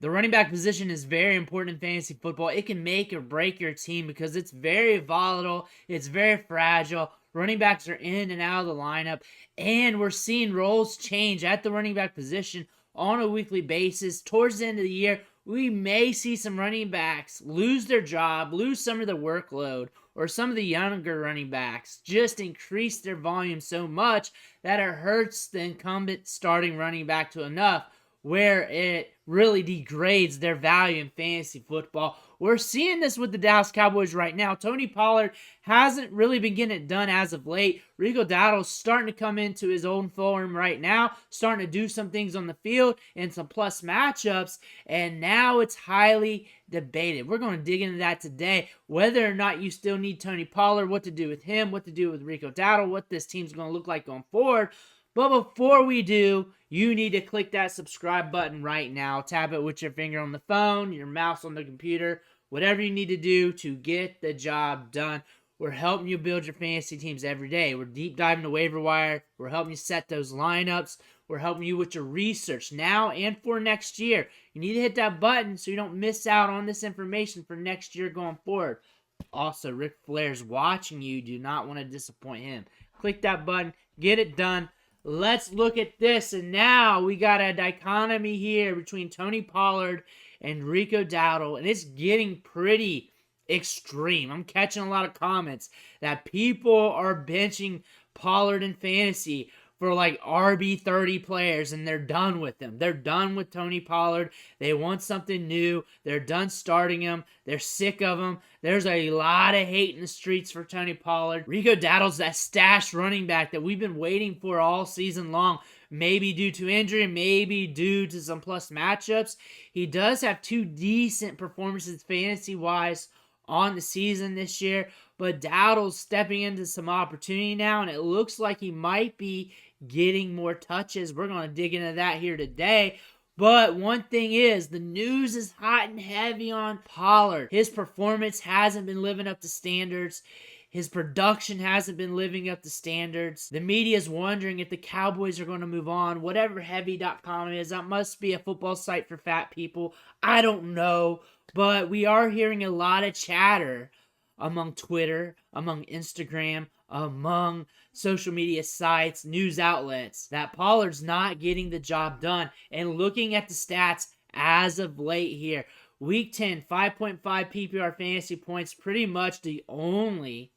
The running back position is very important in fantasy football. It can make or break your team because it's very volatile. It's very fragile. Running backs are in and out of the lineup, and we're seeing roles change at the running back position on a weekly basis. Towards the end of the year, we may see some running backs lose their job, lose some of the workload, or some of the younger running backs just increase their volume so much that it hurts the incumbent starting running back to enough where it really degrades their value in fantasy football. We're seeing this with the Dallas Cowboys right now. Tony Pollard hasn't really been getting it done as of late. Rico Dowdle's starting to come into his own form right now, starting to do some things on the field and some plus matchups, and now it's highly debated. We're going to dig into that today, whether or not you still need Tony Pollard, what to do with him, what to do with Rico Dowdle, what this team's going to look like going forward. But before we do, you need to click that subscribe button right now. Tap it with your finger on the phone, your mouse on the computer, whatever you need to do to get the job done. We're helping you build your fantasy teams every day. We're deep diving the waiver wire. We're helping you set those lineups. We're helping you with your research now and for next year. You need to hit that button so you don't miss out on this information for next year going forward. Also, Ric Flair's watching you. Do not want to disappoint him. Click that button. Get it done. Let's look at this, and now we got a dichotomy here between Tony Pollard and Rico Dowdle, and it's getting pretty extreme. I'm catching a lot of comments that people are benching Pollard in fantasy for like RB30 players, and they're done with them. They're done with Tony Pollard. They want something new. They're done starting him. They're sick of him. There's a lot of hate in the streets for Tony Pollard. Rico Dowdle's that stash running back that we've been waiting for all season long. Maybe due to injury, maybe due to some plus matchups. He does have two decent performances fantasy-wise on the season this year, but Dowdle's stepping into some opportunity now, and it looks like he might be getting more touches. We're going to dig into that here today. But one thing is, the news is hot and heavy on Pollard. His performance hasn't been living up to standards. His production hasn't been living up to standards. The media is wondering if the Cowboys are going to move on. Whatever heavy.com is, that must be a football site for fat people. I don't know. But we are hearing a lot of chatter among Twitter, among Instagram, among social media sites, news outlets, that Pollard's not getting the job done. And looking at the stats as of late here, Week 10, 5.5 PPR fantasy points, pretty much the only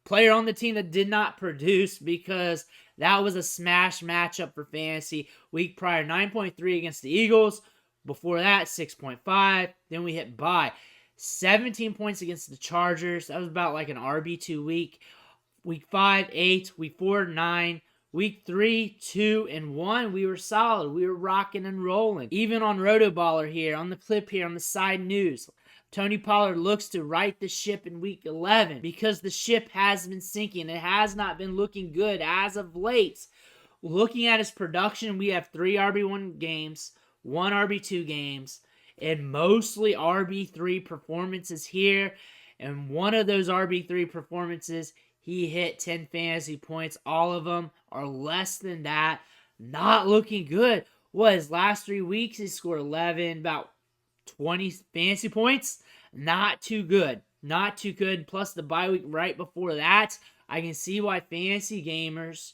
player on the team that did not produce because that was a smash matchup for fantasy. Week prior, 9.3 against the Eagles. Before that, 6.5. Then we hit bye. 17 points against the Chargers. That was about like an RB2 week. Week 5, 8. Week 4, 9. Week 3, 2, and 1, we were solid. We were rocking and rolling. Even on Rotoballer here, on the clip here, on the side news, Tony Pollard looks to right the ship in Week 11 because the ship has been sinking. It has not been looking good as of late. Looking at his production, we have 3 RB1 games, 1 RB2 games, and mostly RB3 performances here. And one of those RB3 performances, he hit 10 fantasy points. All of them are less than that. Not looking good. His last 3 weeks, he scored 11, about 20 fantasy points. Not too good. Not too good. Plus the bye week right before that, I can see why fantasy gamers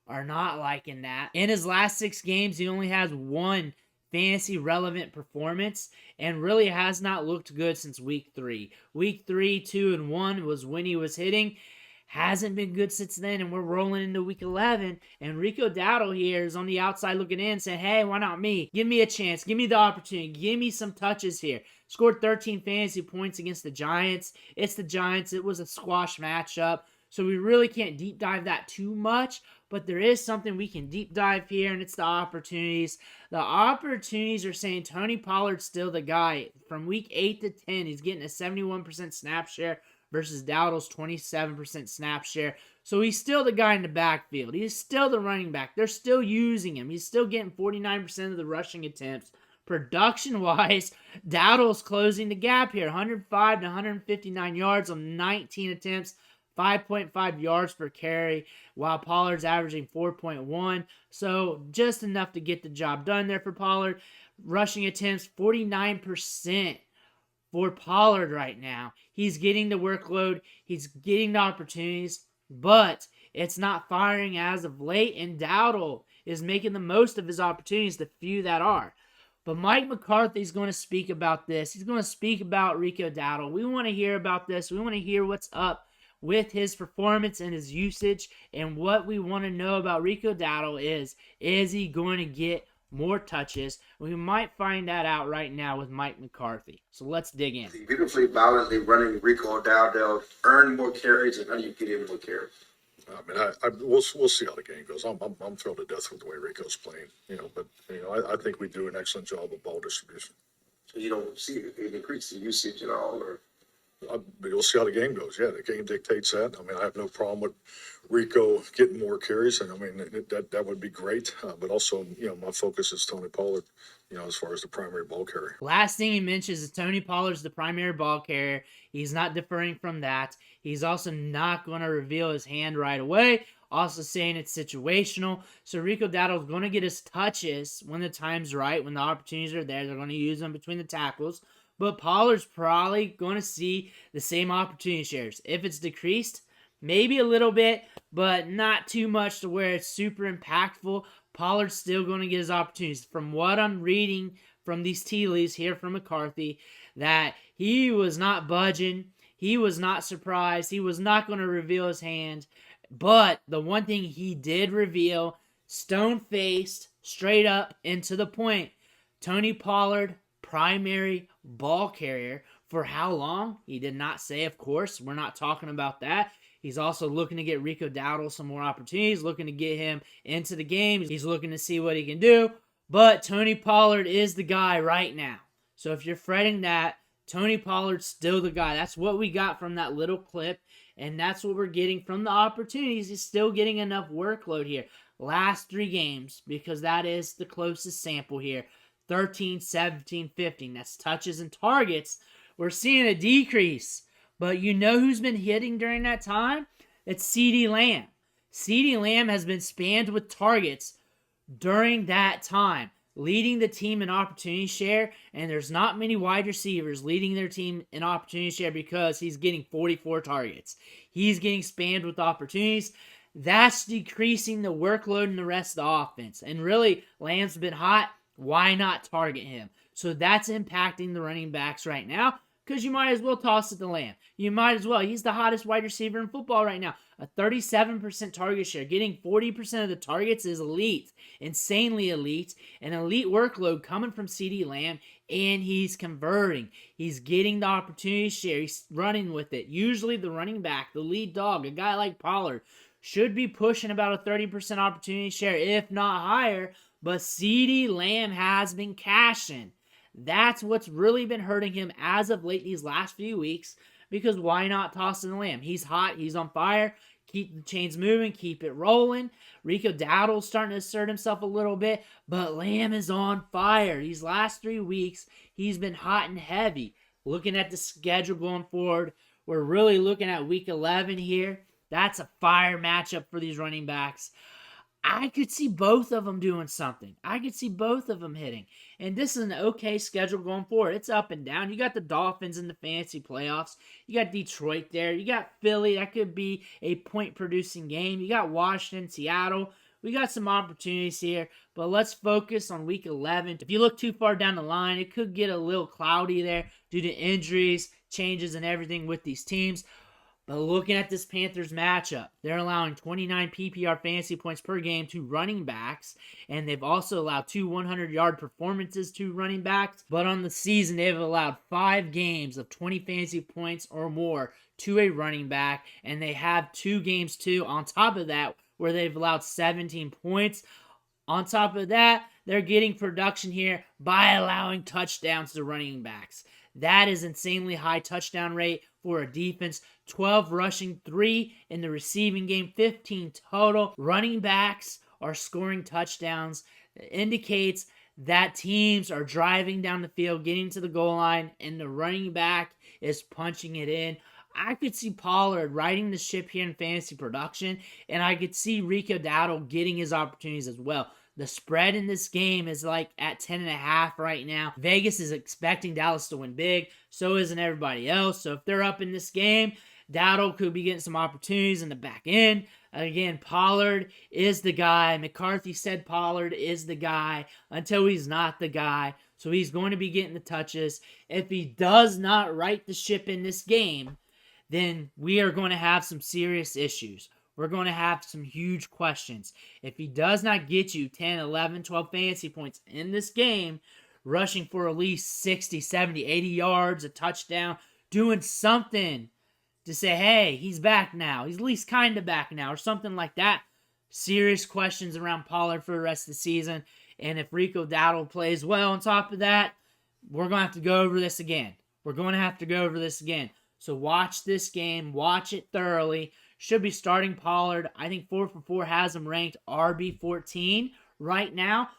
are not liking that. In his last 6 games, he only has 1 fantasy relevant performance and really has not looked good since week 3. Week 3, 2, and 1 was when he was hitting. Hasn't been good since then, and we're rolling into week 11. And Rico Dowdle here is on the outside looking in, saying, hey, why not me? Give me a chance. Give me the opportunity. Give me some touches here. Scored 13 fantasy points against the Giants. It's the Giants. It was a squash matchup. So we really can't deep dive that too much. But there is something we can deep dive here, and it's the opportunities. The opportunities are saying Tony Pollard's still the guy. From week 8 to 10, he's getting a 71% snap share versus Dowdle's 27% snap share. So he's still the guy in the backfield. He's still the running back. They're still using him. He's still getting 49% of the rushing attempts. Production-wise, Dowdle's closing the gap here. 105 to 159 yards on 19 attempts. 5.5 yards per carry, while Pollard's averaging 4.1. So just enough to get the job done there for Pollard. rushing attempts, 49% for Pollard right now. He's getting the workload, he's getting the opportunities, but it's not firing as of late, and Dowdle is making the most of his opportunities, the few that are. But Mike McCarthy is going to speak about this. He's going to speak about Rico Dowdle. We want to hear about this. We want to hear what's up with his performance and his usage. And what we want to know about Rico Dowdle is he going to get more touches? We might find that out right now with Mike McCarthy. So let's dig in. Beautifully violently running Rico Dowdle, earn more carries, and how do you get in more carries? I mean, we'll see how the game goes. I'm thrilled to death with the way Rico's playing, but I think we do an excellent job of ball distribution. So you don't see it increase the usage at all, or? We'll see how the game goes. Yeah, the game dictates that. I mean, I have no problem with Rico getting more carries, and I mean that would be great. But also, my focus is Tony Pollard, as far as the primary ball carrier. Last thing he mentions is Tony Pollard's the primary ball carrier. He's not differing from that. He's also not going to reveal his hand right away. Also saying it's situational. So Rico Dowdle is going to get his touches when the time's right, when the opportunities are there. They're going to use them between the tackles. But Pollard's probably going to see the same opportunity shares. If it's decreased, maybe a little bit, but not too much to where it's super impactful. Pollard's still going to get his opportunities. From what I'm reading from these tea leaves here from McCarthy, that he was not budging. He was not surprised. He was not going to reveal his hand. But the one thing he did reveal, stone-faced, straight up, and to the point, Tony Pollard, primary ball carrier. For how long? He did not say, of course. We're not talking about that. He's also looking to get Rico Dowdle some more opportunities, looking to get him into the game. He's looking to see what he can do. But Tony Pollard is the guy right now. So if you're fretting that, Tony Pollard's still the guy. That's what we got from that little clip, and that's what we're getting from the opportunities. He's still getting enough workload here. Last 3 games, because that is the closest sample here. 13, 17, 15. That's touches and targets. We're seeing a decrease. But you know who's been hitting during that time? It's CeeDee Lamb. CeeDee Lamb has been spammed with targets during that time, leading the team in opportunity share. And there's not many wide receivers leading their team in opportunity share because he's getting 44 targets. He's getting spammed with opportunities. That's decreasing the workload in the rest of the offense. And really, Lamb's been hot. Why not target him? So that's impacting the running backs right now because you might as well toss it to Lamb. You might as well. He's the hottest wide receiver in football right now. A 37% target share. Getting 40% of the targets is elite. Insanely elite. An elite workload coming from CeeDee Lamb, and he's converting. He's getting the opportunity share. He's running with it. Usually the running back, the lead dog, a guy like Pollard, should be pushing about a 30% opportunity share, if not higher. But CeeDee Lamb has been cashing. That's what's really been hurting him as of late these last few weeks. Because why not toss in the Lamb? He's hot. He's on fire. Keep the chains moving. Keep it rolling. Rico Dowdle's starting to assert himself a little bit. But Lamb is on fire. These last 3 weeks, he's been hot and heavy. Looking at the schedule going forward, we're really looking at week 11 here. That's a fire matchup for these running backs. I could see both of them doing something. I could see both of them hitting. And this is an okay schedule going forward. It's up and down. You got the Dolphins in the fantasy playoffs. You got Detroit there. You got Philly. That could be a point-producing game. You got Washington, Seattle. We got some opportunities here. But let's focus on week 11. If you look too far down the line, it could get a little cloudy there due to injuries, changes, and everything with these teams. But looking at this Panthers matchup, they're allowing 29 PPR fantasy points per game to running backs, and they've also allowed 2 100-yard performances to running backs. But on the season, they've allowed 5 games of 20 fantasy points or more to a running back, and they have 2 games, too, on top of that, where they've allowed 17 points. On top of that, they're getting production here by allowing touchdowns to running backs. That is insanely high touchdown rate for a defense. 12 rushing, 3 in the receiving game, 15 total. Running backs are scoring touchdowns. It indicates that teams are driving down the field, getting to the goal line, and the running back is punching it in. I could see Pollard riding the ship here in fantasy production, and I could see Rico Dowdle getting his opportunities as well. The spread in this game is like at 10.5 right now. Vegas is expecting Dallas to win big. So isn't everybody else. So if they're up in this game, Dowdle could be getting some opportunities in the back end. Again, Pollard is the guy. McCarthy said Pollard is the guy until he's not the guy. So he's going to be getting the touches. If he does not right the ship in this game, then we are going to have some serious issues. We're going to have some huge questions. If he does not get you 10, 11, 12 fantasy points in this game, rushing for at least 60, 70, 80 yards, a touchdown, doing something to say, hey, he's back now. He's at least kind of back now, or something like that. Serious questions around Pollard for the rest of the season. And if Rico Dowdle plays well on top of that, we're going to have to go over this again. So watch this game. Watch it thoroughly. Should be starting Pollard. I think 4for4 has him ranked RB14 right now.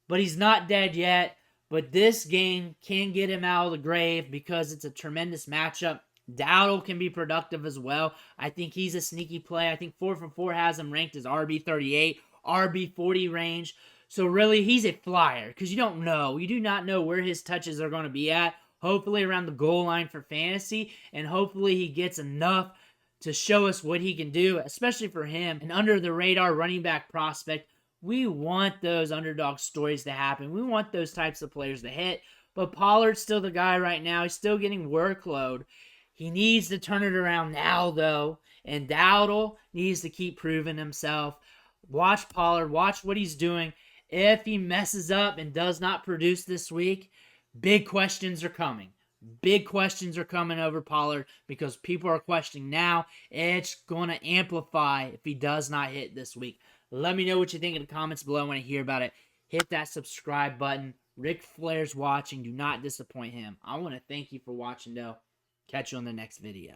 But he's not dead yet. But this game can get him out of the grave because it's a tremendous matchup. Dowdle can be productive as well. I think he's a sneaky play. I think 4for4 has him ranked as RB38, RB40 range. So really, he's a flyer because you don't know. You do not know where his touches are going to be at. Hopefully around the goal line for fantasy. And hopefully he gets enough to show us what he can do, especially for him. An under-the-radar running back prospect. We want those underdog stories to happen. We want those types of players to hit. But Pollard's still the guy right now. He's still getting workload. He needs to turn it around now, though. And Dowdle needs to keep proving himself. Watch Pollard. Watch what he's doing. If he messes up and does not produce this week, big questions are coming. Big questions are coming over Pollard because people are questioning now. It's going to amplify if he does not hit this week. Let me know what you think in the comments below. I want to hear about it. Hit that subscribe button. Ric Flair's watching. Do not disappoint him. I want to thank you for watching, though. Catch you on the next video.